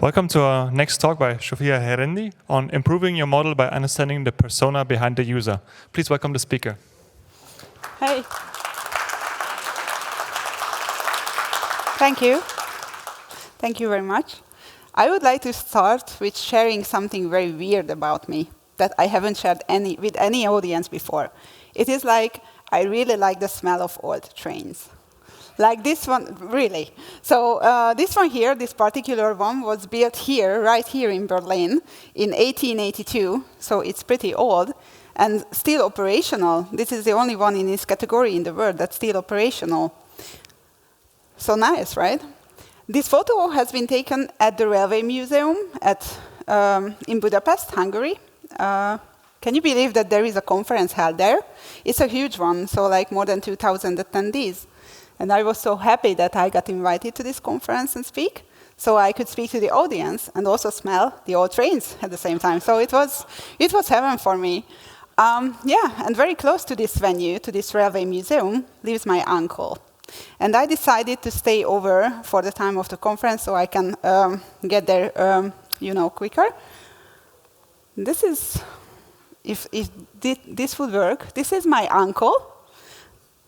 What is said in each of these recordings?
Welcome to our next talk by Zsófia Herendi on improving your model by understanding the persona behind the user. Please welcome the speaker. Hey. Thank you. Thank you very much. I would like to start with sharing something very weird about me that I haven't shared with any audience before. It is like I really like the smell of old trains. Like this one, really. So this one here, this particular one, was built here, right here in Berlin, in 1882. So it's pretty old and still operational. This is the only one in this category in the world that's still operational. So nice, right? This photo has been taken at the Railway Museum in Budapest, Hungary. Can you believe that there is a conference held there? It's a huge one, so like more than 2,000 attendees. And I was so happy that I got invited to this conference and speak, so I could speak to the audience and also smell the old trains at the same time. So it was heaven for me. Yeah, and very close to this venue, to this railway museum, lives my uncle. And I decided to stay over for the time of the conference so I can get there, quicker. This is, if this would work, this is my uncle.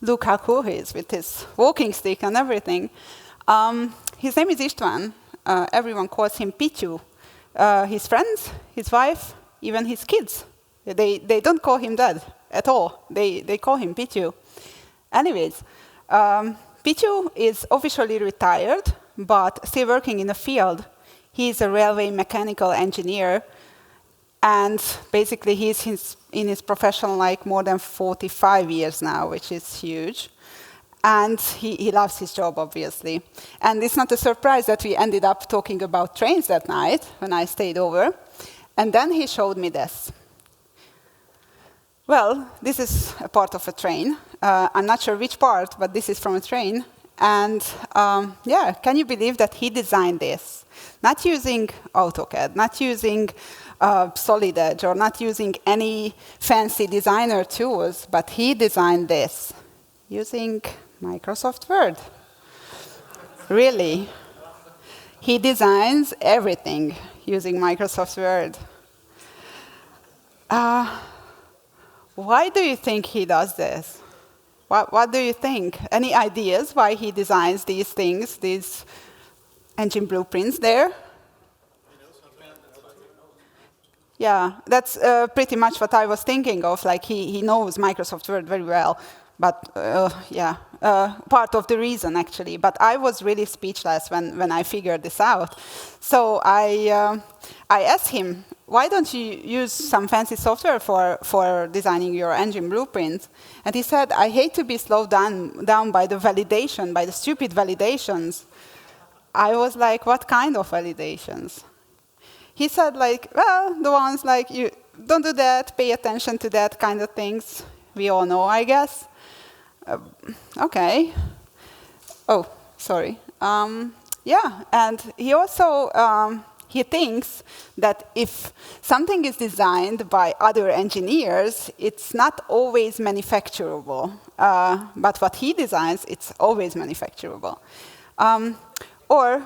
Look how cool he is with his walking stick and everything. His name is István. Everyone calls him Pichu. His friends, his wife, even his kids, they don't call him Dad at all. They call him Pichu. Anyways, Pichu is officially retired, but still working in the field. He's a railway mechanical engineer, and basically he's in his profession like more than 45 years now, which is huge. And he loves his job, obviously. And it's not a surprise that we ended up talking about trains that night when I stayed over. And then he showed me this. Well, this is a part of a train. I'm not sure which part, but this is from a train. And yeah, can you believe that he designed this? Not using AutoCAD, not using Solid Edge, or not using any fancy designer tools, but he designed this using Microsoft Word. Really. He designs everything using Microsoft Word. Why do you think he does this? What do you think? Any ideas why he designs these things, these engine blueprints there? Yeah, that's pretty much what I was thinking of. Like he knows Microsoft Word very well, but yeah, part of the reason actually. But I was really speechless when I figured this out. So I asked him, why don't you use some fancy software for designing your engine blueprints? And he said, I hate to be slowed down by the validation, by the stupid validations. I was like, what kind of validations? He said, like, well, the ones like, you don't do that, pay attention to that kind of things. We all know, I guess. Okay. Oh, sorry. Yeah, and he also, he thinks that if something is designed by other engineers, it's not always manufacturable. But what he designs, it's always manufacturable. Or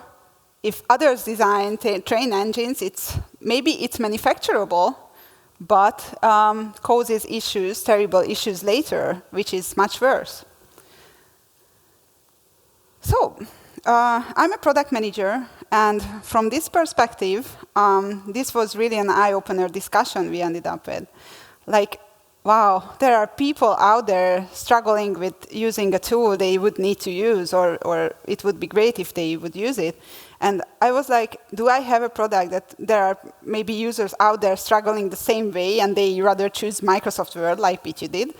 if others design train engines, maybe it's manufacturable, but causes issues, terrible issues later, which is much worse. So, I'm a product manager, and from this perspective, this was really an eye-opener discussion we ended up with. Like, wow, there are people out there struggling with using a tool they would need to use, or it would be great if they would use it. And I was like, do I have a product that there are maybe users out there struggling the same way, and they rather choose Microsoft Word like Pichu did?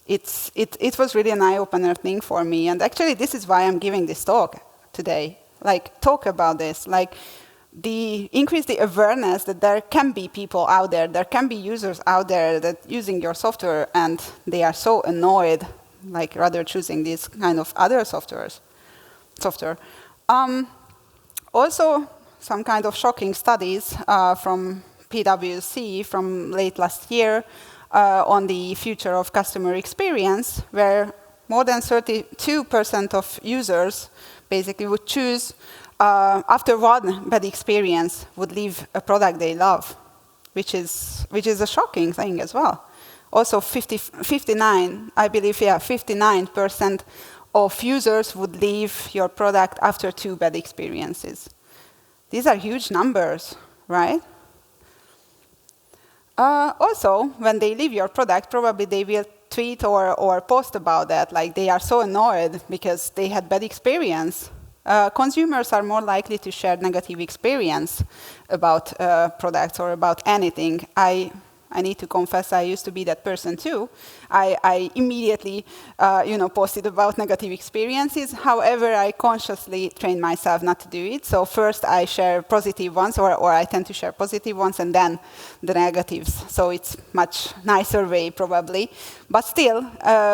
It was really an eye-opener thing for me. And actually, this is why I'm giving this talk today. Like, talk about this. Like, increase the awareness that there can be people out there, there can be users out there that using your software, and they are so annoyed, like rather choosing these kind of other software. Also, some kind of shocking studies from PwC from late last year on the future of customer experience, where more than 32% of users basically would choose after one bad experience, would leave a product they love, which is a shocking thing as well. Also, 59, I believe, yeah, 59% of users would leave your product after 2 bad experiences. These are huge numbers, right? Also, when they leave your product, probably they will tweet or post about that, like they are so annoyed because they had bad experience. Consumers are more likely to share negative experience about products or about anything. I need to confess, I used to be that person too. I immediately, posted about negative experiences. However, I consciously trained myself not to do it. So first I share positive ones, or I tend to share positive ones, and then the negatives. So it's much nicer way, probably. But still,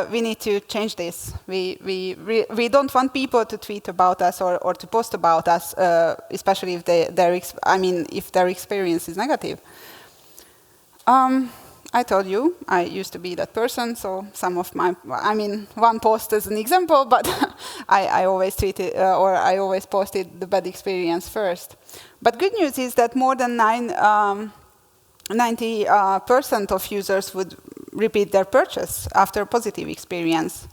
we need to change this. We don't want people to tweet about us or to post about us, especially if if their experience is negative. I told you, I used to be that person, so some of one post is an example, but I always tweeted, or I always posted the bad experience first. But good news is that more than 90% of users would repeat their purchase after a positive experience.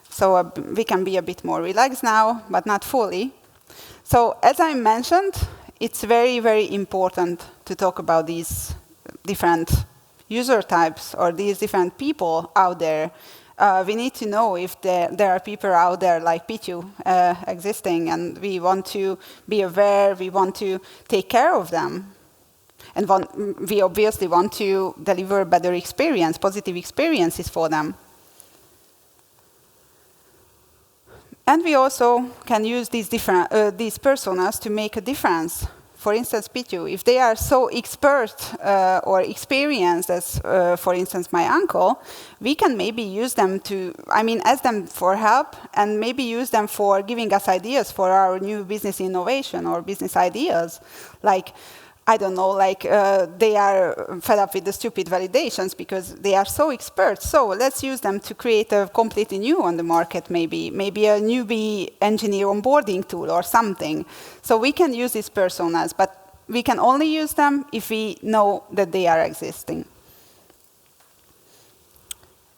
So we can be a bit more relaxed now, but not fully. So as I mentioned, it's very, very important to talk about these different user types or these different people out there. We need to know if there are people out there like Pichu existing, and we want to be aware, we want to take care of them. And we obviously want to deliver better experience, positive experiences for them. And we also can use these personas to make a difference. For instance, Pichu, if they are so expert or experienced as, for instance, my uncle, we can maybe use them to, ask them for help and maybe use them for giving us ideas for our new business innovation or business ideas. Like, I don't know, they are fed up with the stupid validations because they are so expert. So let's use them to create a completely new on the market, maybe a newbie engineer onboarding tool or something. So we can use these personas, but we can only use them if we know that they are existing.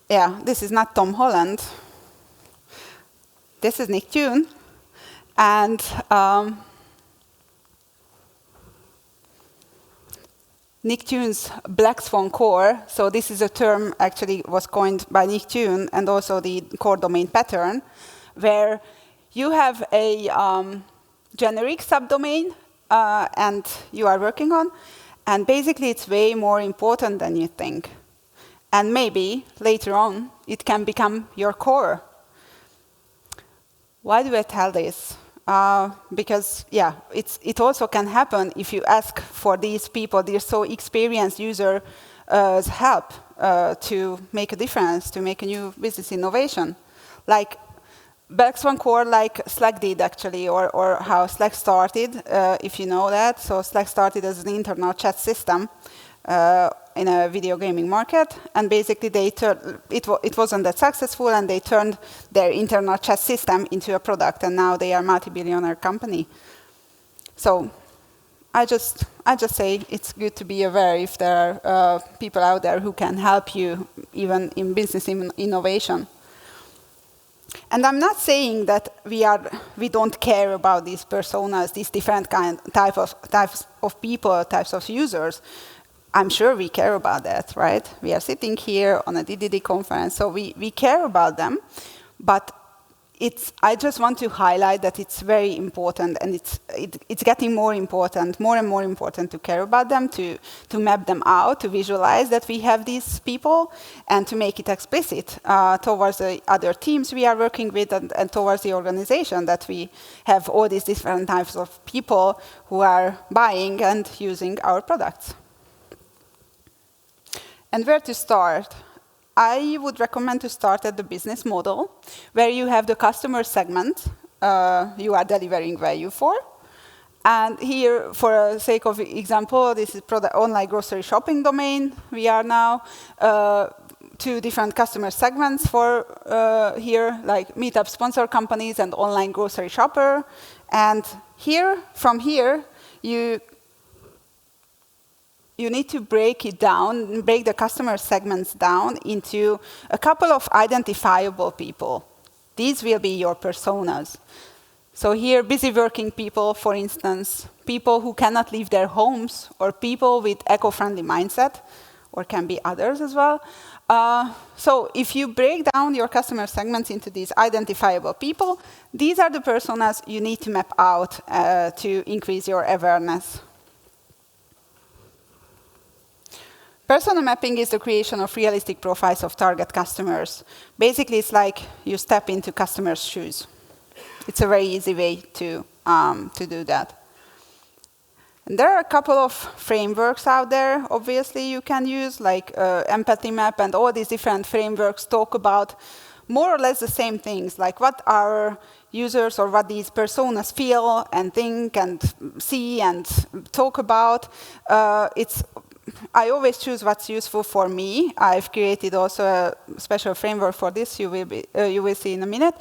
Yeah, this is not Tom Holland. This is Nick Tune. And Nick Tune's Blackstone core, so this is a term actually was coined by Nick Tune, and also the core domain pattern, where you have a generic subdomain and you are working on, and basically it's way more important than you think. And maybe later on it can become your core. Why do I tell this? Because, yeah, it also can happen if you ask for these people, these so experienced users' help to make a difference, to make a new business innovation. Like Blackstone core, like Slack did actually, or how Slack started, if you know that. So Slack started as an internal chat system in a video gaming market, and basically it wasn't that successful, and they turned their internal chat system into a product, and now they are a multi-billionaire company. So I just say it's good to be aware if there are people out there who can help you even in business innovation. And I'm not saying that we don't care about these personas, these different types of people, types of users. I'm sure we care about that, right? We are sitting here on a DDD conference, so we care about them. But I just want to highlight that it's very important, and it's getting more important, more and more important to care about them, to map them out, to visualize that we have these people, and to make it explicit towards the other teams we are working with, and towards the organization, that we have all these different types of people who are buying and using our products. And where to start? I would recommend to start at the business model, where you have the customer segment you are delivering value for. And here, for the sake of example, this is online grocery shopping domain. We are now 2 different customer segments for here, like meetup sponsor companies and online grocery shopper. And From here, you need to break it down, break the customer segments down into a couple of identifiable people. These will be your personas. So here, busy working people, for instance, people who cannot leave their homes, or people with eco-friendly mindset, or can be others as well. So if you break down your customer segments into these identifiable people, these are the personas you need to map out to increase your awareness. Persona mapping is the creation of realistic profiles of target customers. Basically, it's like you step into customers' shoes. It's a very easy way to do that. And there are a couple of frameworks out there, obviously, you can use, like Empathy Map, and all these different frameworks talk about more or less the same things, like what our users or what these personas feel and think and see and talk about. I always choose what's useful for me. I've created also a special framework for this. You will see in a minute.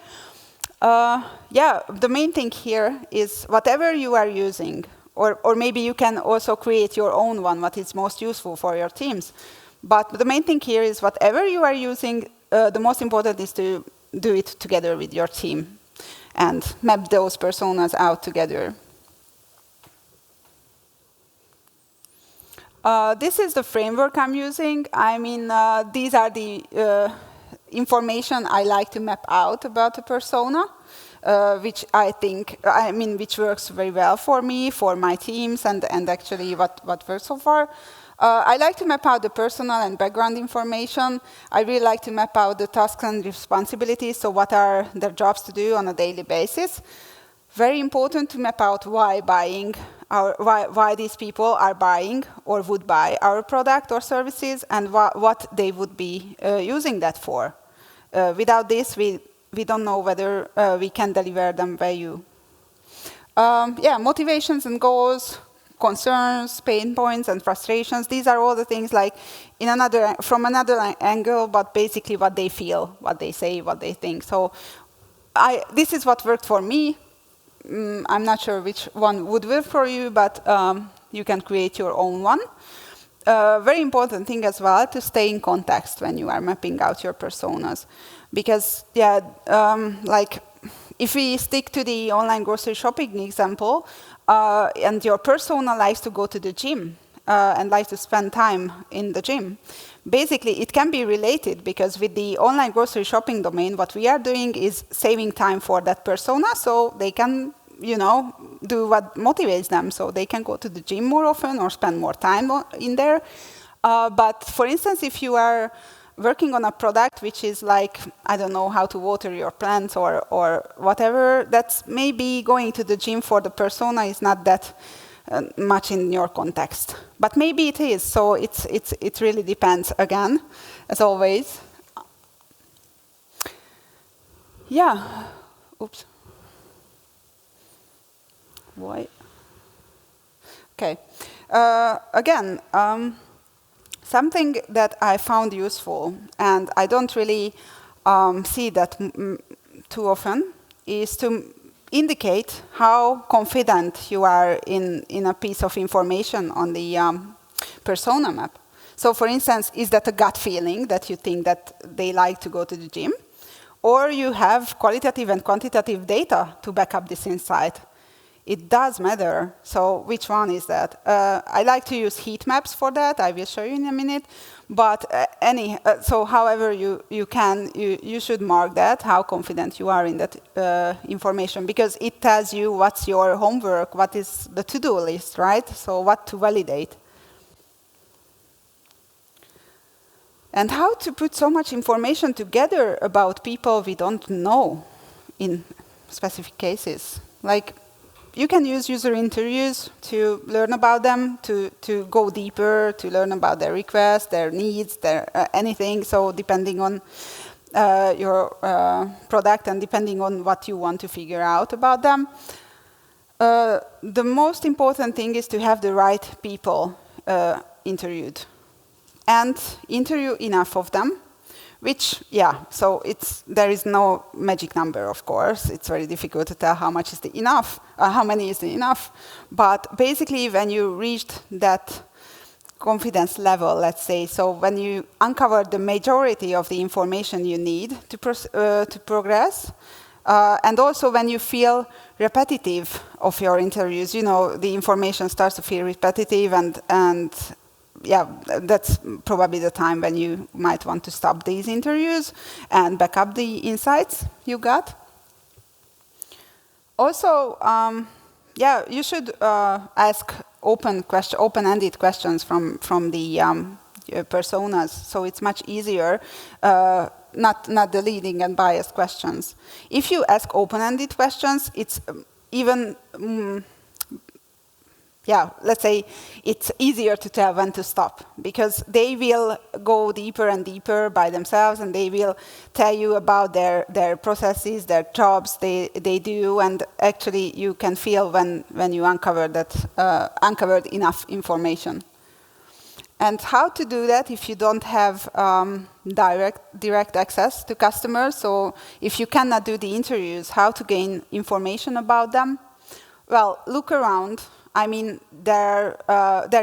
Yeah, the main thing here is whatever you are using, or maybe you can also create your own one, what is most useful for your teams. But the main thing here is whatever you are using, the most important is to do it together with your team and map those personas out together. This is the framework I'm using. I mean, these are the information I like to map out about a persona, which which works very well for me, for my teams, and actually what works so far. I like to map out the personal and background information. I really like to map out the tasks and responsibilities, so what are their jobs to do on a daily basis. Very important to map out why buying, why these people are buying or would buy our product or services, and what they would be using that for. Without this, we don't know whether we can deliver them value. Yeah, motivations and goals, concerns, pain points, and frustrations. These are all the things like from another angle, but basically what they feel, what they say, what they think. So this is what worked for me. I'm not sure which one would work for you, but you can create your own one. Very important thing as well, to stay in context when you are mapping out your personas. Because, yeah, like if we stick to the online grocery shopping example, and your persona likes to go to the gym and likes to spend time in the gym, basically it can be related, because with the online grocery shopping domain, what we are doing is saving time for that persona, so they can, do what motivates them, so they can go to the gym more often or spend more time in there. But for instance, if you are working on a product which is like, I don't know, how to water your plants or whatever, that's maybe going to the gym for the persona is not that much in your context. But maybe it is, so it really depends, again, as always. Yeah. Oops. Why? Okay. Again, something that I found useful, and I don't really see that too often, is to indicate how confident you are in a piece of information on the persona map. So for instance, is that a gut feeling that you think that they like to go to the gym? Or you have qualitative and quantitative data to back up this insight? It does matter. So which one is that? I like to use heat maps for that. I will show you in a minute. But so however you can, you should mark that, how confident you are in that information, because it tells you what's your homework, what is the to-do list, right? So what to validate. And how to put so much information together about people we don't know in specific cases. Like, you can use user interviews to learn about them, to go deeper, to learn about their requests, their needs, their anything. So depending on your product and depending on what you want to figure out about them. The most important thing is to have the right people interviewed. And interview enough of them. Which, yeah, so there is no magic number, of course. It's very difficult to tell how much is enough, how many is enough. But basically, when you reached that confidence level, let's say, so when you uncover the majority of the information you need to progress, and also when you feel repetitive of your interviews, the information starts to feel repetitive, and yeah, that's probably the time when you might want to stop these interviews and back up the insights you got. Also, yeah, you should ask open-ended questions from the personas, so it's much easier, not the leading and biased questions. If you ask open-ended questions, it's even yeah, let's say it's easier to tell when to stop, because they will go deeper and deeper by themselves, and they will tell you about their processes, their jobs they do, and actually you can feel when you uncovered enough information. And how to do that if you don't have direct access to customers? So if you cannot do the interviews, how to gain information about them? Well, look around. I mean, there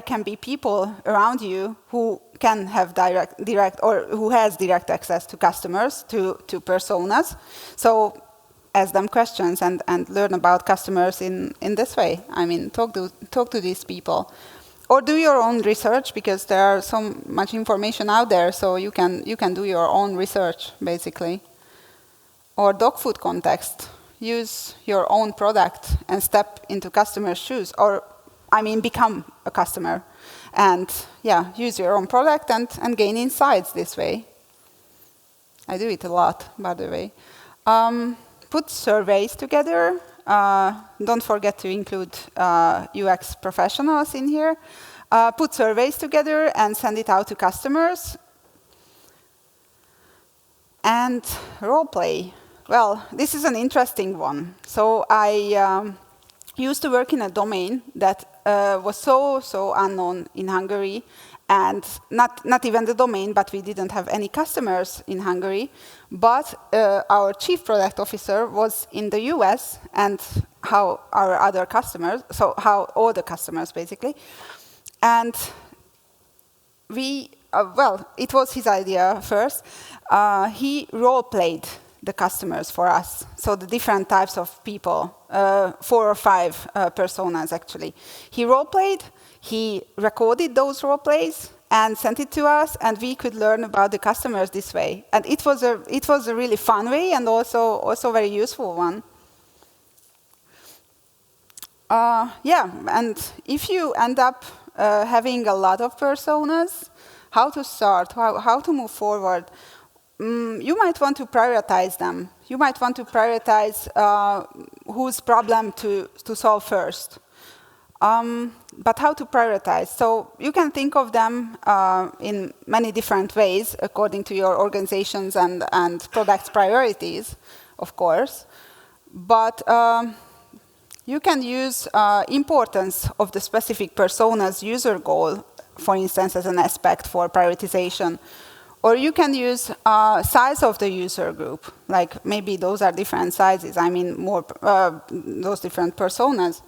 can be people around you who can have direct or who has direct access to customers, to personas. So ask them questions and learn about customers in this way. I mean, talk to these people. Or do your own research, because there are so much information out there, so you can do your own research, basically. Or dog food context. Use your own product and step into customers' shoes, or, I mean, become a customer. And, yeah, use your own product and gain insights this way. I do it a lot, by the way. Put surveys together. Don't forget to include UX professionals in here. Put surveys together and send it out to customers. And role play. Well, this is an interesting one. So I used to work in a domain that was so unknown in Hungary, and not even the domain, but we didn't have any customers in Hungary. But our chief product officer was in the US, and how our other customers, so how all the customers basically. And we, well, it was his idea first. He role-played the customers for us. So the different types of people, 4 or 5 personas actually. He role-played, he recorded those role-plays and sent it to us, and we could learn about the customers this way. And it was a really fun way, and also very useful one. Yeah, and if you end up having a lot of personas, how to start, how to move forward? You might want to prioritize them. You might want to prioritize whose problem to solve first. But how to prioritize? So you can think of them in many different ways according to your organization's and product's priorities, of course. But you can use importance of the specific persona's user goal, for instance, as an aspect for prioritization. Or you can use size of the user group, like maybe those are different sizes, I mean more those different personas.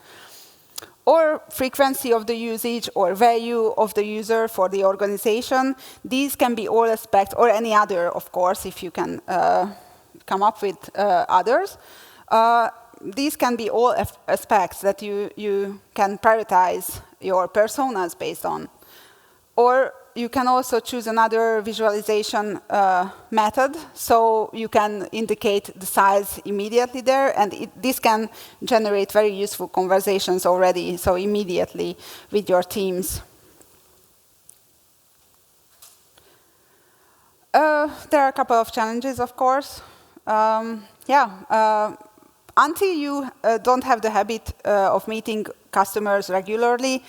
Or frequency of the usage or value of the user for the organization. These can be all aspects, or any other, of course, if you can come up with others. These can be all aspects that you can prioritize your personas based on. Or you can also choose another visualization method, so you can indicate the size immediately there, and this can generate very useful conversations already, so immediately with your teams. There are a couple of challenges, of course. Until you don't have the habit of meeting customers regularly,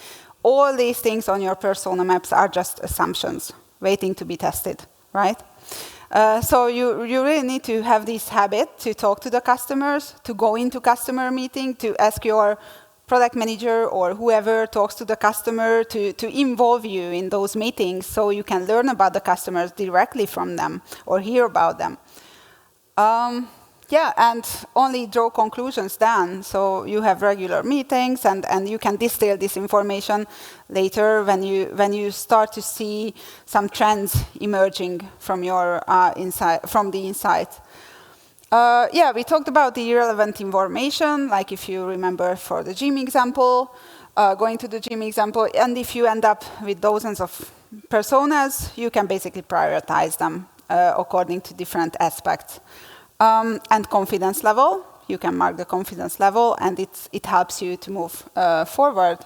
all these things on your persona maps are just assumptions waiting to be tested, right? So you really need to have this habit to talk to the customers, to go into customer meeting, to ask your product manager or whoever talks to the customer to involve you in those meetings so you can learn about the customers directly from them or hear about them. Yeah, and only draw conclusions then. So you have regular meetings, and you can distill this information later when you start to see some trends emerging from your from the insight. Yeah, we talked about the irrelevant information, like if you remember for the gym example, going to the gym example, and if you end up with dozens of personas, you can basically prioritize them according to different aspects. And confidence level, you can mark the confidence level, and it helps you to move forward.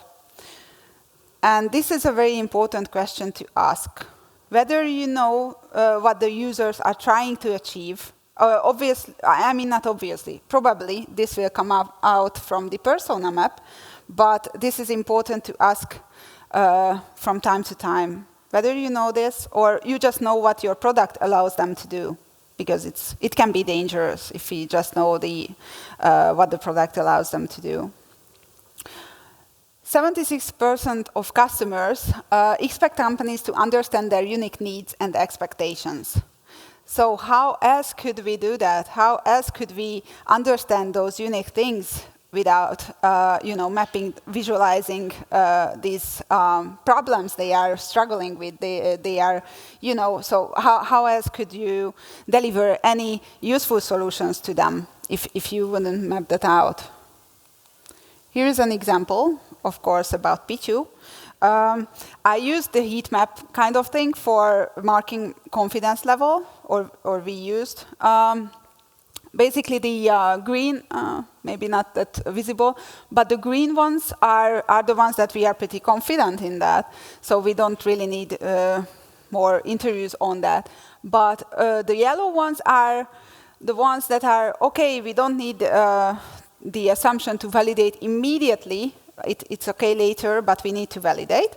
And this is a very important question to ask. Whether you know what the users are trying to achieve, obviously, I mean not obviously, probably this will come out from the persona map, but this is important to ask from time to time. Whether you know this, or you just know what your product allows them to do. Because it can be dangerous if we just know what the product allows them to do. 76% of customers expect companies to understand their unique needs and expectations. So how else could we do that? How else could we understand those unique things without mapping, visualizing these problems they are struggling with? They are, so how else could you deliver any useful solutions to them if you wouldn't map that out? Here is an example, of course, about Pichu. I used the Heatmap kind of thing for marking confidence level, or we used. Basically, the green, maybe not that visible, but the green ones are the ones that we are pretty confident in that. So we don't really need more interviews on that. But the yellow ones are the ones that are, okay, we don't need the assumption to validate immediately. It's okay later, but we need to validate.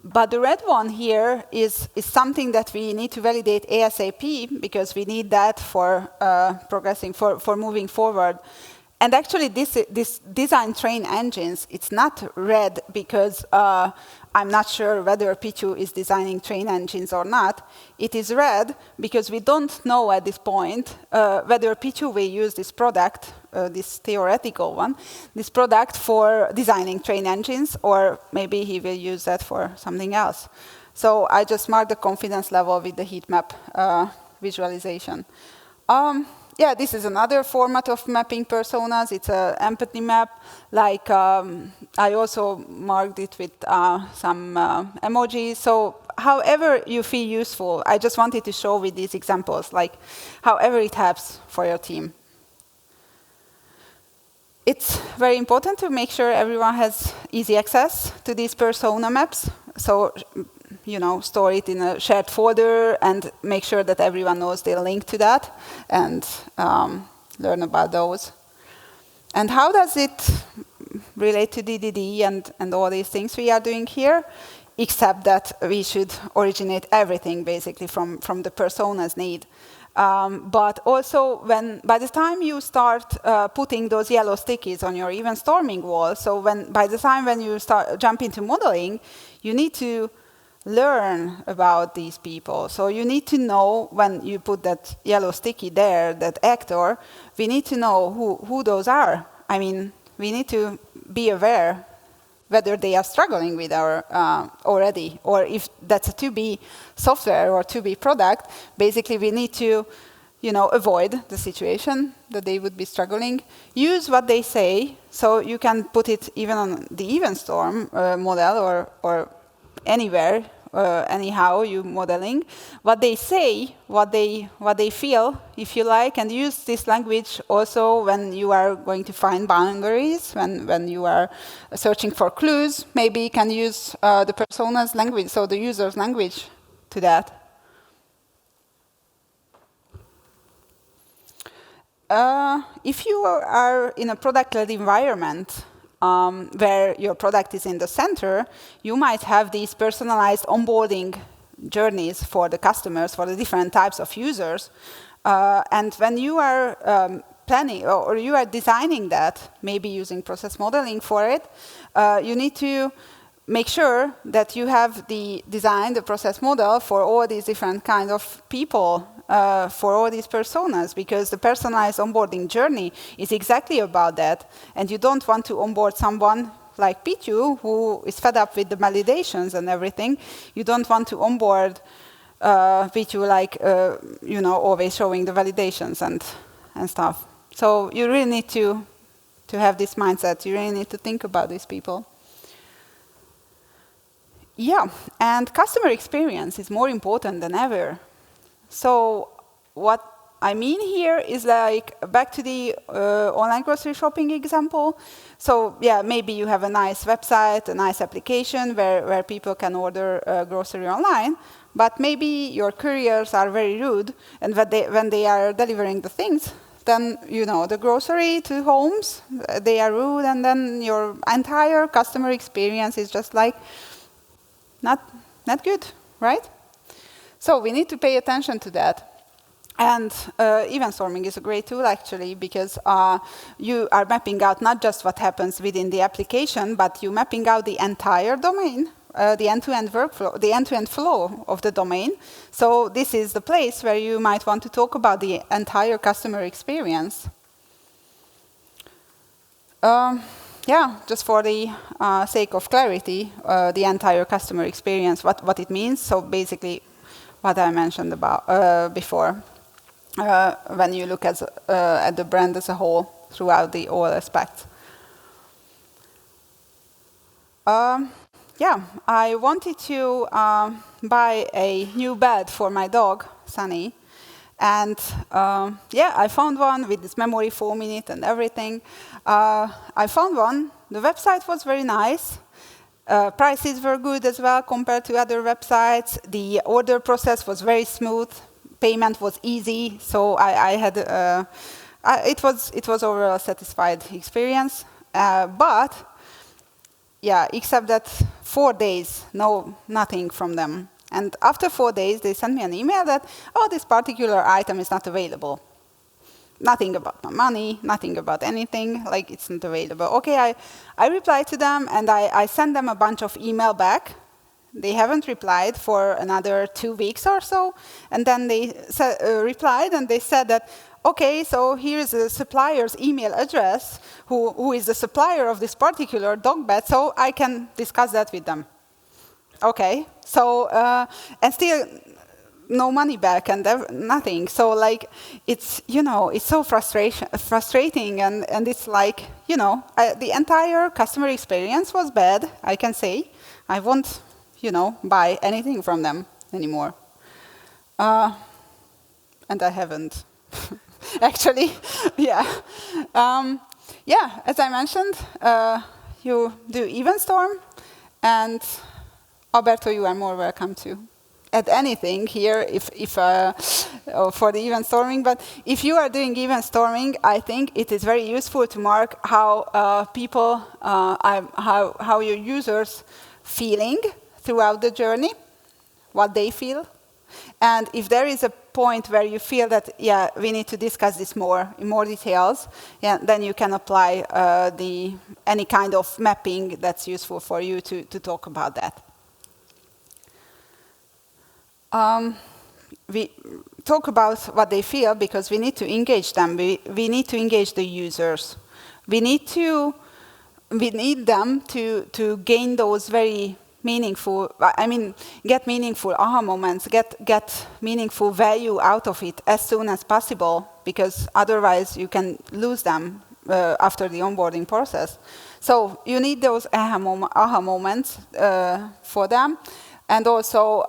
But the red one here is something that we need to validate ASAP, because we need that for progressing, for moving forward. And actually, this design train engines, it's not red because I'm not sure whether Pichu is designing train engines or not. It is red because we don't know at this point whether Pichu will use this product, this theoretical one, this product for designing train engines, or maybe he will use that for something else. So I just marked the confidence level with the heat map visualization. Yeah, this is another format of mapping personas. It's an empathy map. Like I also marked it with some emojis. So however you feel useful, I just wanted to show with these examples, like however it helps for your team. It's very important to make sure everyone has easy access to these persona maps. So, store it in a shared folder and make sure that everyone knows the link to that and learn about those. And how does it relate to DDD and all these things we are doing here? Except that we should originate everything basically from the persona's need. But also, by the time you start putting those yellow stickies on your event storming wall, so by the time when you jump into modeling, you need to learn about these people. So you need to know when you put that yellow sticky there, that actor, we need to know who those are. I mean, we need to be aware whether they are struggling with our already, or if that's a to-be software or to-be product. Basically, we need to, avoid the situation that they would be struggling. Use what they say, so you can put it even on the event storm model or anywhere, anyhow you modeling what they say, what they feel, if you like, and use this language also when you are going to find boundaries, when you are searching for clues. Maybe you can use the persona's language, so the user's language, to that. If you are in a product-led environment, where your product is in the center, you might have these personalized onboarding journeys for the customers, for the different types of users. And when you are planning or you are designing that, maybe using process modeling for it, you need to make sure that you have designed the process model for all these different kind of people, for all these personas, because the personalized onboarding journey is exactly about that. And you don't want to onboard someone like Pichu, who is fed up with the validations and everything. You don't want to onboard Pichu like, always showing the validations and stuff. So you really need to have this mindset. You really need to think about these people. Yeah, and customer experience is more important than ever. So what I mean here is like, back to the online grocery shopping example. So yeah, maybe you have a nice website, a nice application where people can order grocery online, but maybe your couriers are very rude, and when they are delivering the things, then, the grocery to homes, they are rude, and then your entire customer experience is just like, not good, right? So we need to pay attention to that. And event storming is a great tool, actually, because you are mapping out not just what happens within the application, but you're mapping out the entire domain, the end-to-end workflow, the end-to-end flow of the domain. So this is the place where you might want to talk about the entire customer experience. Yeah, just for the sake of clarity, the entire customer experience, what it means. So basically, what I mentioned about before, when you look at the brand as a whole throughout all aspects. Yeah, I wanted to buy a new bed for my dog, Sunny. And yeah, I found one with this memory foam in it and everything. I found one. The website was very nice. Prices were good as well compared to other websites. The order process was very smooth. Payment was easy. So I had it was overall a satisfied experience. But yeah, except that 4 days, nothing from them. And after 4 days, they sent me an email that, oh, this particular item is not available. Nothing about my money, nothing about anything, like it's not available. Okay, I replied to them, and I sent them a bunch of email back. They haven't replied for another 2 weeks or so. And then they replied, and they said that, okay, so here's the supplier's email address, who is the supplier of this particular dog bed, so I can discuss that with them. Okay, so, and still no money back and nothing. So like, it's, it's so frustrating and it's like, the entire customer experience was bad, I can say. I won't, buy anything from them anymore. And I haven't, actually, yeah. Yeah, as I mentioned, you do event storm, and Alberto, you are more welcome to add anything here for the event storming. But if you are doing event storming, I think it is very useful to mark how people, how your users feeling throughout the journey, what they feel. And if there is a point where you feel that, yeah, we need to discuss this in more details, yeah, then you can apply any kind of mapping that's useful for you to talk about that. We talk about what they feel because we need to engage them. We need to engage the users. We need them to gain those very meaningful, get meaningful aha moments, get meaningful value out of it as soon as possible, because otherwise you can lose them after the onboarding process. So you need those aha moments for them. And also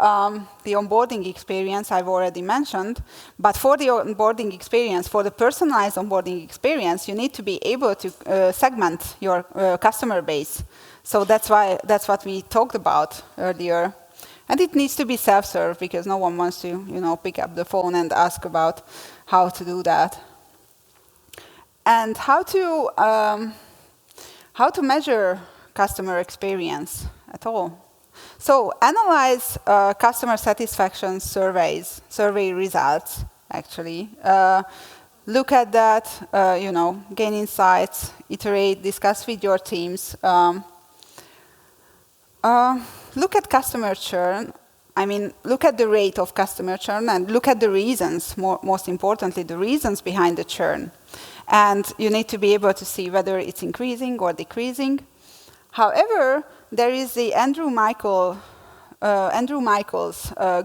the onboarding experience I've already mentioned. But for the onboarding experience, for the personalized onboarding experience, you need to be able to segment your customer base. So that's what we talked about earlier. And it needs to be self-serve because no one wants to, pick up the phone and ask about how to do that. And how to measure customer experience at all. So analyze customer satisfaction survey results, actually. look at that, gain insights, iterate, discuss with your teams. Look at customer churn. I mean, look at the rate of customer churn and look at the reasons, most importantly, the reasons behind the churn. And you need to be able to see whether it's increasing or decreasing. However, there is the Andrew Michaels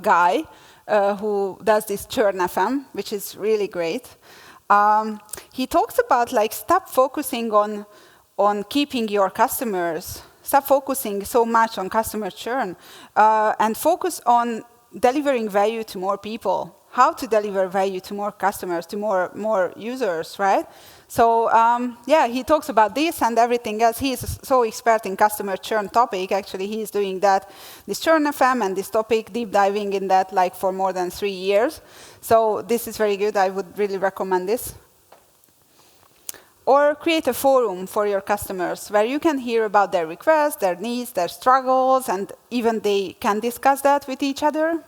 guy who does this churn FM, which is really great. He talks about stop focusing on keeping your customers. Stop focusing so much on customer churn and focus on delivering value to more people. How to deliver value to more customers, to more users, right? So he talks about this and everything else. He is so expert in customer churn topic. Actually, he is doing this churn FM and this topic, deep diving in that for more than 3 years. So this is very good. I would really recommend this. Or create a forum for your customers where you can hear about their requests, their needs, their struggles, and even they can discuss that with each other.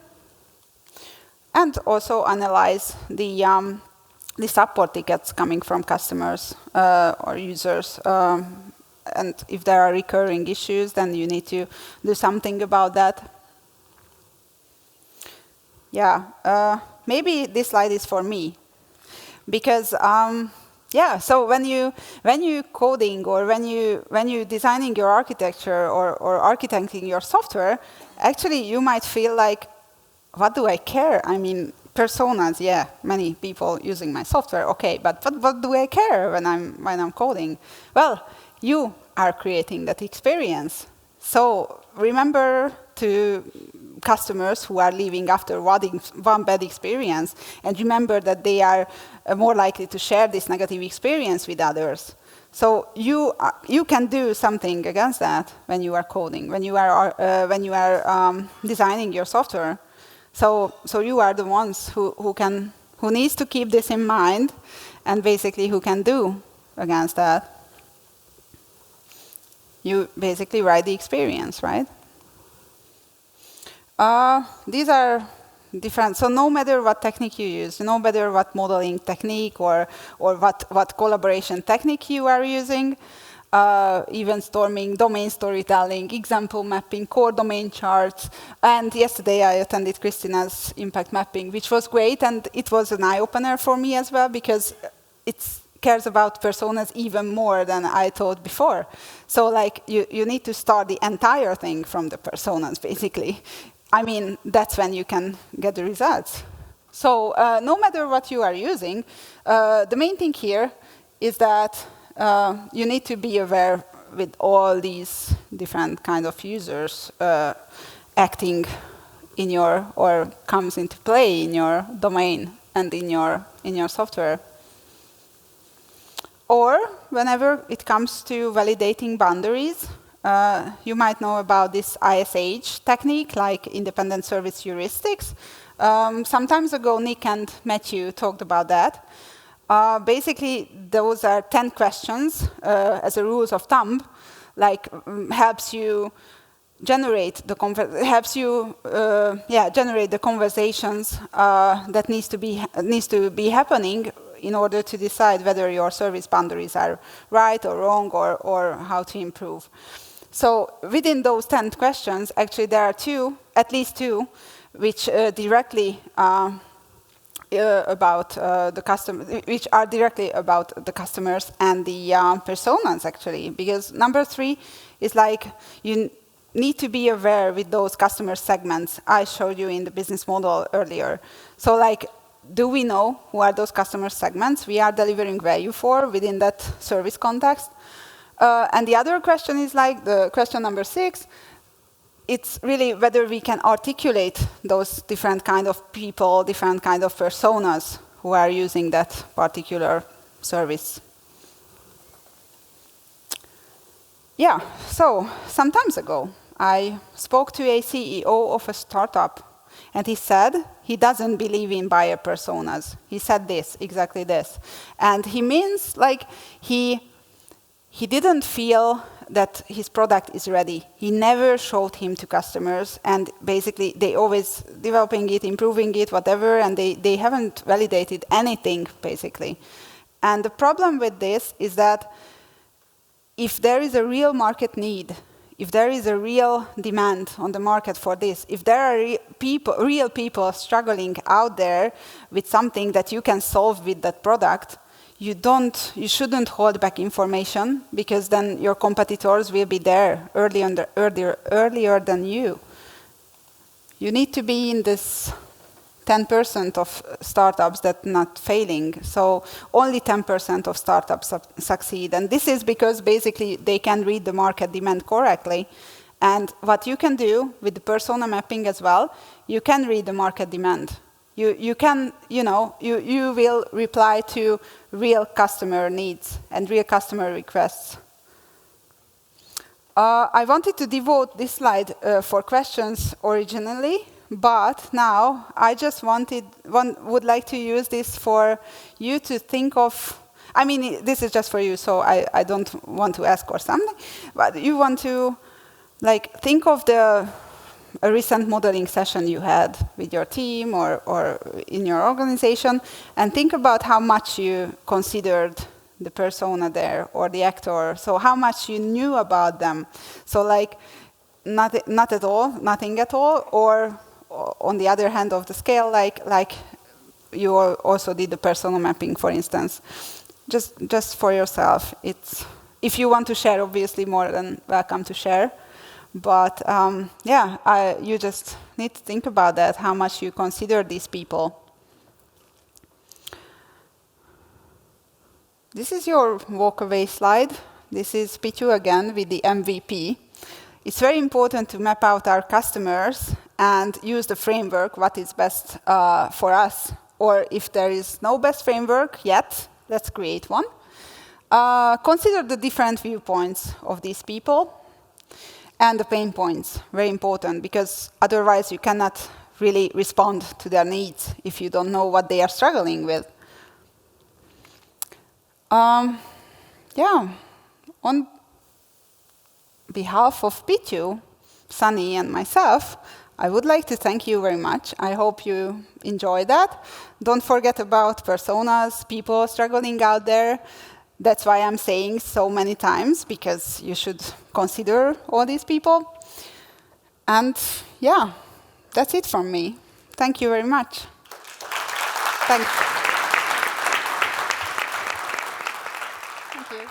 And also analyze the support tickets coming from customers or users. And if there are recurring issues, then you need to do something about that. Maybe this slide is for me. Because so when you coding or when you designing your architecture or architecting your software, actually you might feel like, what do I care? I mean, personas, many people using my software, okay, but what do I care when I'm coding? Well, you are creating that experience. So remember to customers who are leaving after one bad experience, and remember that they are more likely to share this negative experience with others. So you can do something against that when you are coding, when you are designing your software. So you are the ones who needs to keep this in mind, and basically who can do against that. You basically write the experience, right? These are different. So no matter what technique you use, no matter what modeling technique or what collaboration technique you are using, event storming, domain storytelling, example mapping, core domain charts. And yesterday I attended Christina's impact mapping, which was great, and it was an eye-opener for me as well, because it cares about personas even more than I thought before. So you need to start the entire thing from the personas, basically. I mean, that's when you can get the results. So no matter what you are using, the main thing here is that you need to be aware with all these different kind of users acting in your, or comes into play in your domain and in your software. Or whenever it comes to validating boundaries, you might know about this ISH technique, like independent service heuristics. Some time ago, Nick and Matthew talked about that. Basically, those are 10 questions as a rules of thumb, helps you generate the generate the conversations that needs to be happening in order to decide whether your service boundaries are right or wrong, or how to improve. So within those 10 questions, actually there are at least two, which directly about the customer, which are directly about the customers and the personas, actually. Because number 3 is you need to be aware with those customer segments I showed you in the business model earlier. So do we know who are those customer segments we are delivering value for within that service context? And the other question is the question number 6. It's really whether we can articulate those different kind of people, different kind of personas who are using that particular service. Yeah, so some time ago, I spoke to a CEO of a startup, and he said he doesn't believe in buyer personas. He said this, exactly this. And he means he didn't feel that his product is ready. He never showed him to customers, and basically they always developing it, improving it, whatever, and they haven't validated anything, basically. And the problem with this is that if there is a real market need, if there is a real demand on the market for this, if there are real people struggling out there with something that you can solve with that product, you shouldn't hold back information, because then your competitors will be there earlier than you. You need to be in this 10% of startups that not failing. So only 10% of startups succeed. And this is because basically they can read the market demand correctly. And what you can do with the persona mapping as well, you can read the market demand. You will reply to real customer needs and real customer requests. I wanted to devote this slide for questions originally, but now I just would like to use this for you to think of. I mean, this is just for you, so I don't want to ask or something, but you want to think of a recent modeling session you had with your team or in your organization, and think about how much you considered the persona there or the actor, so how much you knew about them. So not at all, nothing at all, or on the other hand of the scale, like you also did the persona mapping, for instance. Just for yourself. If you want to share, obviously more than welcome to share. But you just need to think about that, how much you consider these people. This is your walk-away slide. This is Pichu again with the MVP. It's very important to map out our customers and use the framework, what is best for us. Or if there is no best framework yet, let's create one. Consider the different viewpoints of these people. And the pain points, very important, because otherwise you cannot really respond to their needs if you don't know what they are struggling with. On behalf of Pichu, Sunny, and myself, I would like to thank you very much. I hope you enjoy that. Don't forget about personas, people struggling out there. That's why I'm saying so many times, because you should consider all these people. And that's it from me. Thank you very much. Thanks. Thank you.